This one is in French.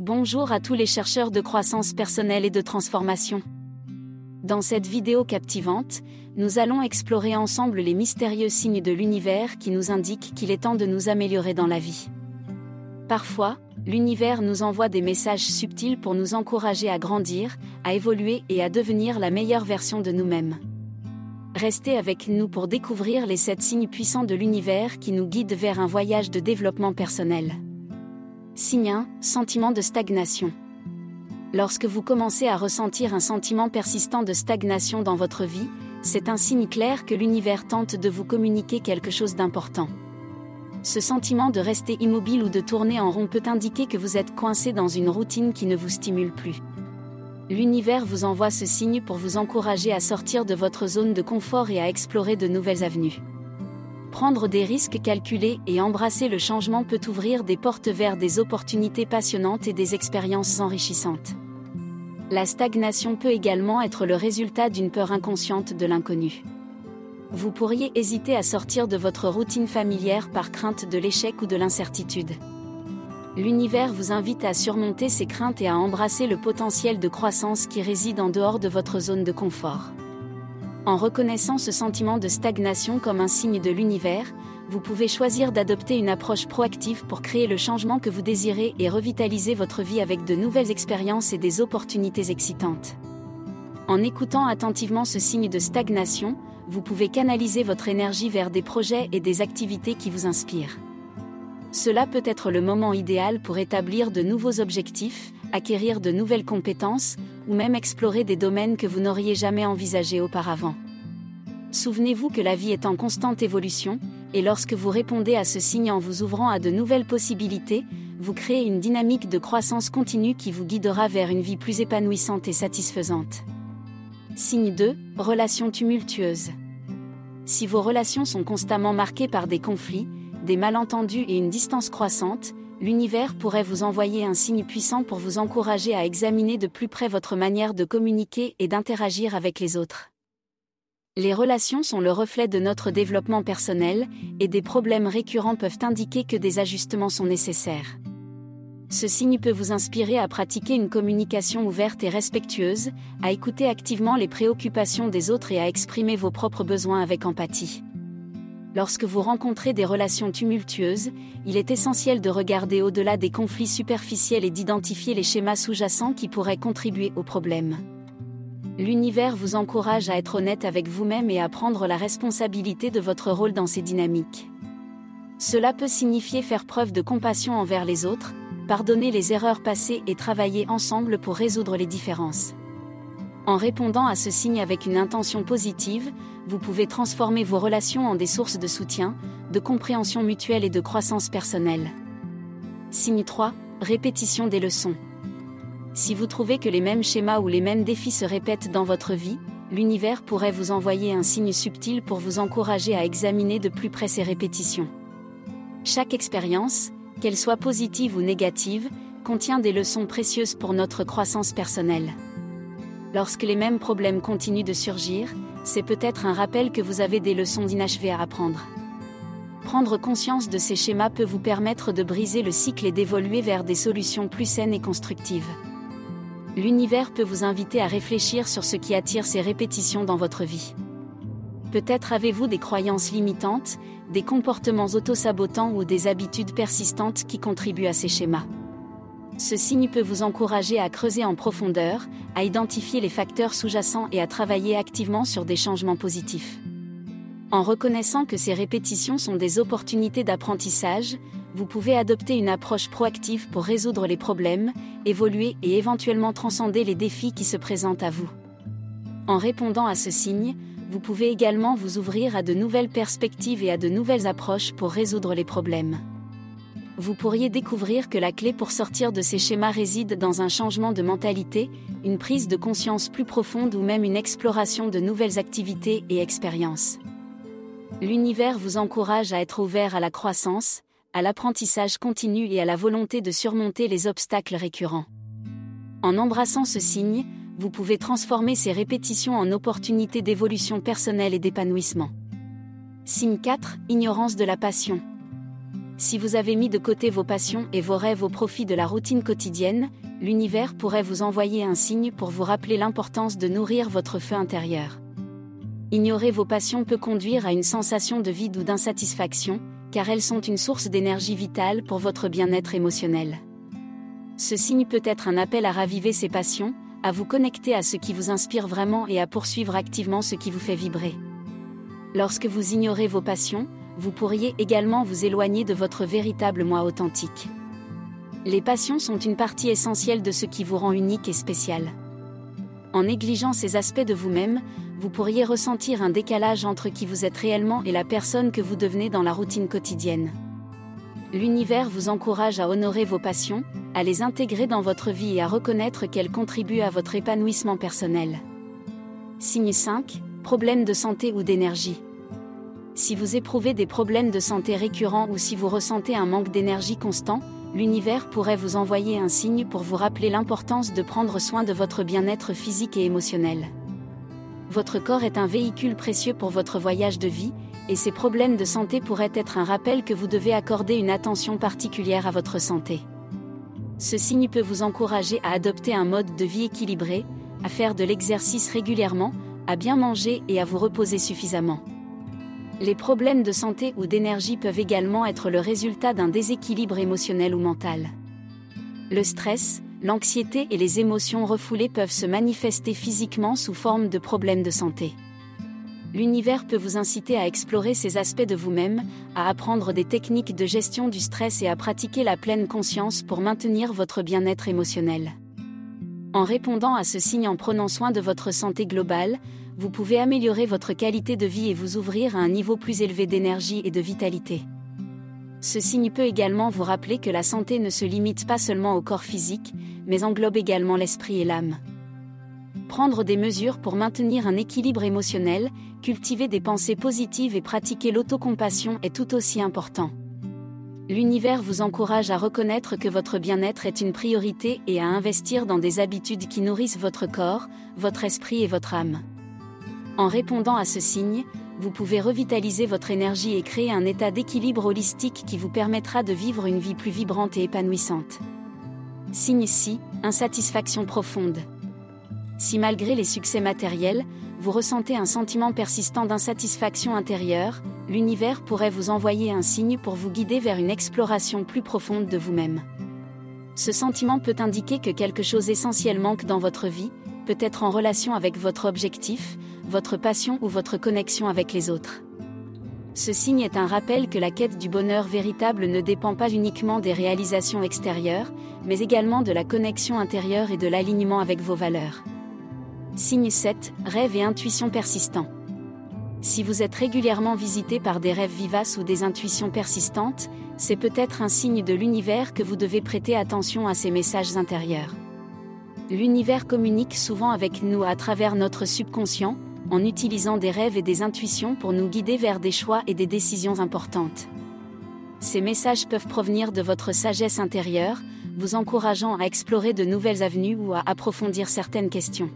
Bonjour à tous les chercheurs de croissance personnelle et de transformation. Dans cette vidéo captivante, nous allons explorer ensemble les mystérieux signes de l'univers qui nous indiquent qu'il est temps de nous améliorer dans la vie. Parfois, l'univers nous envoie des messages subtils pour nous encourager à grandir, à évoluer et à devenir la meilleure version de nous-mêmes. Restez avec nous pour découvrir les 7 signes puissants de l'univers qui nous guident vers un voyage de développement personnel. Signe 1, sentiment de stagnation. Lorsque vous commencez à ressentir un sentiment persistant de stagnation dans votre vie, c'est un signe clair que l'univers tente de vous communiquer quelque chose d'important. Ce sentiment de rester immobile ou de tourner en rond peut indiquer que vous êtes coincé dans une routine qui ne vous stimule plus. L'univers vous envoie ce signe pour vous encourager à sortir de votre zone de confort et à explorer de nouvelles avenues. Prendre des risques calculés et embrasser le changement peut ouvrir des portes vers des opportunités passionnantes et des expériences enrichissantes. La stagnation peut également être le résultat d'une peur inconsciente de l'inconnu. Vous pourriez hésiter à sortir de votre routine familière par crainte de l'échec ou de l'incertitude. L'univers vous invite à surmonter ces craintes et à embrasser le potentiel de croissance qui réside en dehors de votre zone de confort. En reconnaissant ce sentiment de stagnation comme un signe de l'univers, vous pouvez choisir d'adopter une approche proactive pour créer le changement que vous désirez et revitaliser votre vie avec de nouvelles expériences et des opportunités excitantes. En écoutant attentivement ce signe de stagnation, vous pouvez canaliser votre énergie vers des projets et des activités qui vous inspirent. Cela peut être le moment idéal pour établir de nouveaux objectifs, acquérir de nouvelles compétences, ou même explorer des domaines que vous n'auriez jamais envisagés auparavant. Souvenez-vous que la vie est en constante évolution, et lorsque vous répondez à ce signe en vous ouvrant à de nouvelles possibilités, vous créez une dynamique de croissance continue qui vous guidera vers une vie plus épanouissante et satisfaisante. Signe 2, relations tumultueuses. Si vos relations sont constamment marquées par des conflits, des malentendus et une distance croissante, l'univers pourrait vous envoyer un signe puissant pour vous encourager à examiner de plus près votre manière de communiquer et d'interagir avec les autres. Les relations sont le reflet de notre développement personnel, et des problèmes récurrents peuvent indiquer que des ajustements sont nécessaires. Ce signe peut vous inspirer à pratiquer une communication ouverte et respectueuse, à écouter activement les préoccupations des autres et à exprimer vos propres besoins avec empathie. Lorsque vous rencontrez des relations tumultueuses, il est essentiel de regarder au-delà des conflits superficiels et d'identifier les schémas sous-jacents qui pourraient contribuer au problème. L'univers vous encourage à être honnête avec vous-même et à prendre la responsabilité de votre rôle dans ces dynamiques. Cela peut signifier faire preuve de compassion envers les autres, pardonner les erreurs passées et travailler ensemble pour résoudre les différences. En répondant à ce signe avec une intention positive, vous pouvez transformer vos relations en des sources de soutien, de compréhension mutuelle et de croissance personnelle. Signe 3, répétition des leçons. Si vous trouvez que les mêmes schémas ou les mêmes défis se répètent dans votre vie, l'univers pourrait vous envoyer un signe subtil pour vous encourager à examiner de plus près ces répétitions. Chaque expérience, qu'elle soit positive ou négative, contient des leçons précieuses pour notre croissance personnelle. Lorsque les mêmes problèmes continuent de surgir, c'est peut-être un rappel que vous avez des leçons inachevées à apprendre. Prendre conscience de ces schémas peut vous permettre de briser le cycle et d'évoluer vers des solutions plus saines et constructives. L'univers peut vous inviter à réfléchir sur ce qui attire ces répétitions dans votre vie. Peut-être avez-vous des croyances limitantes, des comportements auto-sabotants ou des habitudes persistantes qui contribuent à ces schémas. Ce signe peut vous encourager à creuser en profondeur, à identifier les facteurs sous-jacents et à travailler activement sur des changements positifs. En reconnaissant que ces répétitions sont des opportunités d'apprentissage, vous pouvez adopter une approche proactive pour résoudre les problèmes, évoluer et éventuellement transcender les défis qui se présentent à vous. En répondant à ce signe, vous pouvez également vous ouvrir à de nouvelles perspectives et à de nouvelles approches pour résoudre les problèmes. Vous pourriez découvrir que la clé pour sortir de ces schémas réside dans un changement de mentalité, une prise de conscience plus profonde ou même une exploration de nouvelles activités et expériences. L'univers vous encourage à être ouvert à la croissance, à l'apprentissage continu et à la volonté de surmonter les obstacles récurrents. En embrassant ce signe, vous pouvez transformer ces répétitions en opportunités d'évolution personnelle et d'épanouissement. Signe 4, ignorance de la passion. Si vous avez mis de côté vos passions et vos rêves au profit de la routine quotidienne, l'univers pourrait vous envoyer un signe pour vous rappeler l'importance de nourrir votre feu intérieur. Ignorer vos passions peut conduire à une sensation de vide ou d'insatisfaction, car elles sont une source d'énergie vitale pour votre bien-être émotionnel. Ce signe peut être un appel à raviver ces passions, à vous connecter à ce qui vous inspire vraiment et à poursuivre activement ce qui vous fait vibrer. Lorsque vous ignorez vos passions, vous pourriez également vous éloigner de votre véritable moi authentique. Les passions sont une partie essentielle de ce qui vous rend unique et spécial. En négligeant ces aspects de vous-même, vous pourriez ressentir un décalage entre qui vous êtes réellement et la personne que vous devenez dans la routine quotidienne. L'univers vous encourage à honorer vos passions, à les intégrer dans votre vie et à reconnaître qu'elles contribuent à votre épanouissement personnel. Signe 5, problèmes de santé ou d'énergie. Si vous éprouvez des problèmes de santé récurrents ou si vous ressentez un manque d'énergie constant, l'univers pourrait vous envoyer un signe pour vous rappeler l'importance de prendre soin de votre bien-être physique et émotionnel. Votre corps est un véhicule précieux pour votre voyage de vie, et ces problèmes de santé pourraient être un rappel que vous devez accorder une attention particulière à votre santé. Ce signe peut vous encourager à adopter un mode de vie équilibré, à faire de l'exercice régulièrement, à bien manger et à vous reposer suffisamment. Les problèmes de santé ou d'énergie peuvent également être le résultat d'un déséquilibre émotionnel ou mental. Le stress, l'anxiété et les émotions refoulées peuvent se manifester physiquement sous forme de problèmes de santé. L'univers peut vous inciter à explorer ces aspects de vous-même, à apprendre des techniques de gestion du stress et à pratiquer la pleine conscience pour maintenir votre bien-être émotionnel. En répondant à ce signe en prenant soin de votre santé globale, vous pouvez améliorer votre qualité de vie et vous ouvrir à un niveau plus élevé d'énergie et de vitalité. Ce signe peut également vous rappeler que la santé ne se limite pas seulement au corps physique, mais englobe également l'esprit et l'âme. Prendre des mesures pour maintenir un équilibre émotionnel, cultiver des pensées positives et pratiquer l'autocompassion est tout aussi important. L'univers vous encourage à reconnaître que votre bien-être est une priorité et à investir dans des habitudes qui nourrissent votre corps, votre esprit et votre âme. En répondant à ce signe, vous pouvez revitaliser votre énergie et créer un état d'équilibre holistique qui vous permettra de vivre une vie plus vibrante et épanouissante. Signe 6, insatisfaction profonde. Si malgré les succès matériels, vous ressentez un sentiment persistant d'insatisfaction intérieure, l'univers pourrait vous envoyer un signe pour vous guider vers une exploration plus profonde de vous-même. Ce sentiment peut indiquer que quelque chose essentiel manque dans votre vie, peut-être en relation avec votre objectif, votre passion ou votre connexion avec les autres. Ce signe est un rappel que la quête du bonheur véritable ne dépend pas uniquement des réalisations extérieures, mais également de la connexion intérieure et de l'alignement avec vos valeurs. Signe 7, rêve et intuition persistants. Si vous êtes régulièrement visité par des rêves vivaces ou des intuitions persistantes, c'est peut-être un signe de l'univers que vous devez prêter attention à ces messages intérieurs. L'univers communique souvent avec nous à travers notre subconscient, en utilisant des rêves et des intuitions pour nous guider vers des choix et des décisions importantes. Ces messages peuvent provenir de votre sagesse intérieure, vous encourageant à explorer de nouvelles avenues ou à approfondir certaines questions.